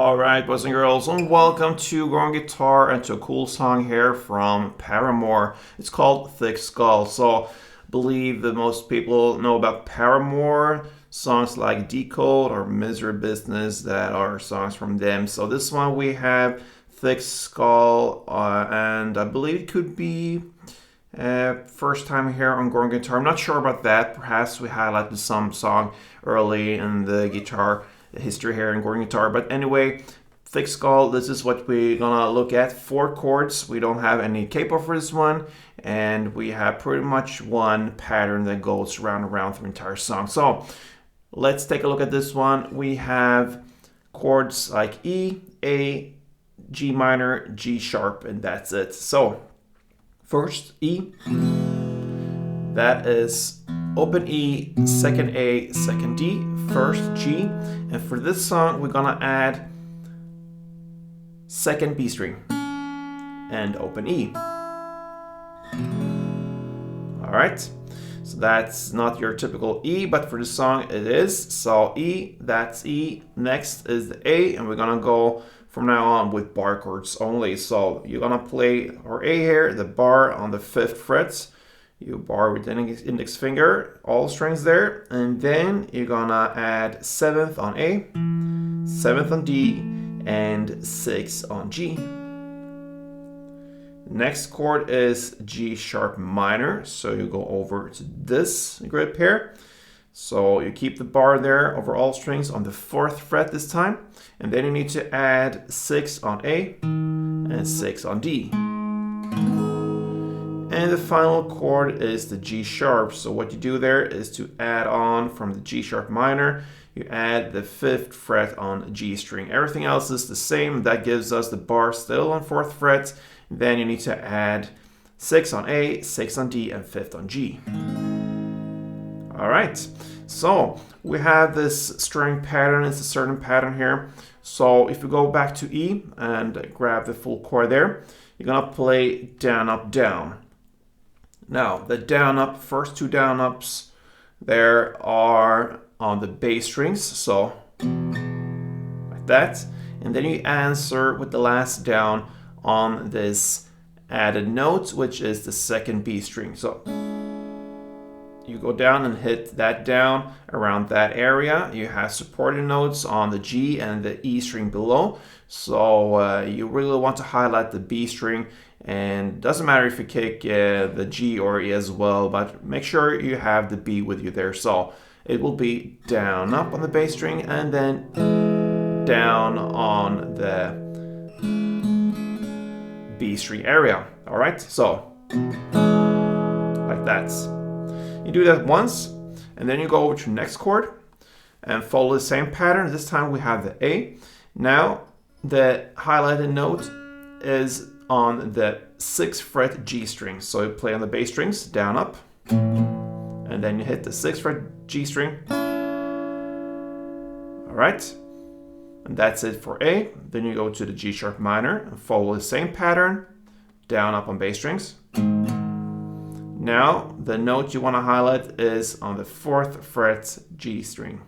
Alright, boys and girls, and welcome to Growing Guitar and to a cool song here from Paramore. It's called Thick Skull. So, I believe that most people know about Paramore. Songs like Decode or Misery Business, that are songs from them. So this one we have Thick Skull, and I believe it could be first time here on Growing Guitar. I'm not sure about that. Perhaps we highlighted some song early in the guitar history here in Growing Guitar. But anyway, Thick Skull, this is what we're gonna look at. 4 chords. We don't have any capo for this one. And we have pretty much one pattern that goes round and round through the entire song. So let's take a look at this one. We have chords like E, A, G minor, G sharp, and that's it. So first E, that is open E, second A, second D, first G, and for this song we're gonna add second B string and open E. Alright, so that's not your typical E, but for this song it is. So E, that's E, next is the A, and we're gonna go from now on with bar chords only. So you're gonna play our A here, the bar on the 5th fret. You bar with the index finger, all strings there, and then you're gonna add 7th on A, 7th on D, and 6th on G. Next chord is G sharp minor, so you go over to this grid pair. So you keep the bar there over all strings on the 4th fret this time, and then you need to add 6 on A and 6 on D. And the final chord is the G sharp. So what you do there is to add on from the G sharp minor, you add the 5th fret on the G string. Everything else is the same. That gives us the bar still on 4th fret. Then you need to add 6 on A, 6 on D, and 5th on G. All right, so we have this string pattern. It's a certain pattern here. So if we go back to E and grab the full chord there, you're gonna play down, up, down. Now, the down, up, first 2 down, ups, there are on the bass strings, so like that. And then you answer with the last down on this added note, which is the 2nd B string. So you go down and hit that down around that area. You have supporting notes on the G and the E string below. So you really want to highlight the B string, and doesn't matter if you kick the G or E as well, but make sure you have the B with you there. So it will be down, up on the bass string, and then down on the B string area. All right, so like that. You do that once, and then you go over to the next chord and follow the same pattern. This time we have the A. Now the highlighted note is on the 6th fret G string. So you play on the bass strings, down, up, and then you hit the 6th fret G string. All right, and that's it for A. Then you go to the G sharp minor and follow the same pattern, down, up on bass strings. Now the note you want to highlight is on the 4th fret G string.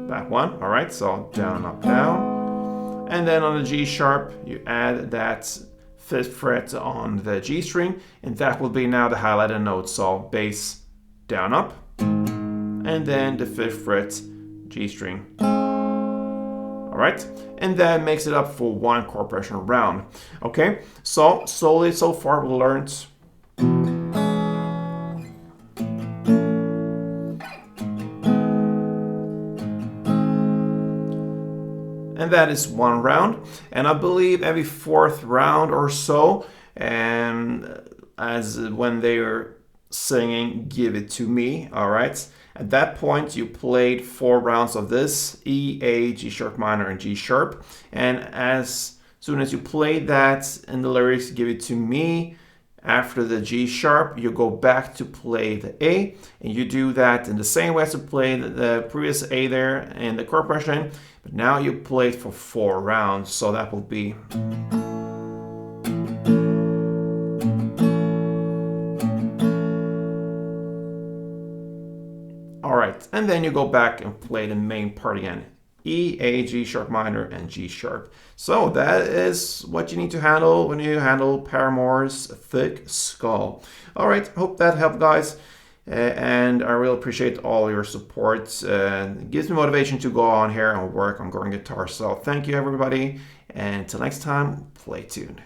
That one, all right, so down, up, down. And then on the G sharp, you add that 5th fret on the G string, and that will be now the highlighted note. So bass, down, up, and then the 5th fret G string. All right, and that makes it up for 1 chord progression round. Okay, so slowly so far we learned and that is 1 round, and I believe every 4th round or so, and as when they are singing Give It To Me, all right, at that point you played 4 rounds of this, E, A, G sharp minor, and G sharp, and as soon as you play that in the lyrics Give It To Me, after the G sharp, you go back to play the A, and you do that in the same way as you played the previous A there in the chord progression, but now you play it for 4 rounds, so that will be All right, and then you go back and play the main part again. E, A, G sharp minor, and G sharp. So that is what you need to handle when you handle Paramore's Thick Skull. All right, hope that helped, guys. And I really appreciate all your support. It gives me motivation to go on here and work on growing guitar. So thank you, everybody. And until next time, play tuned.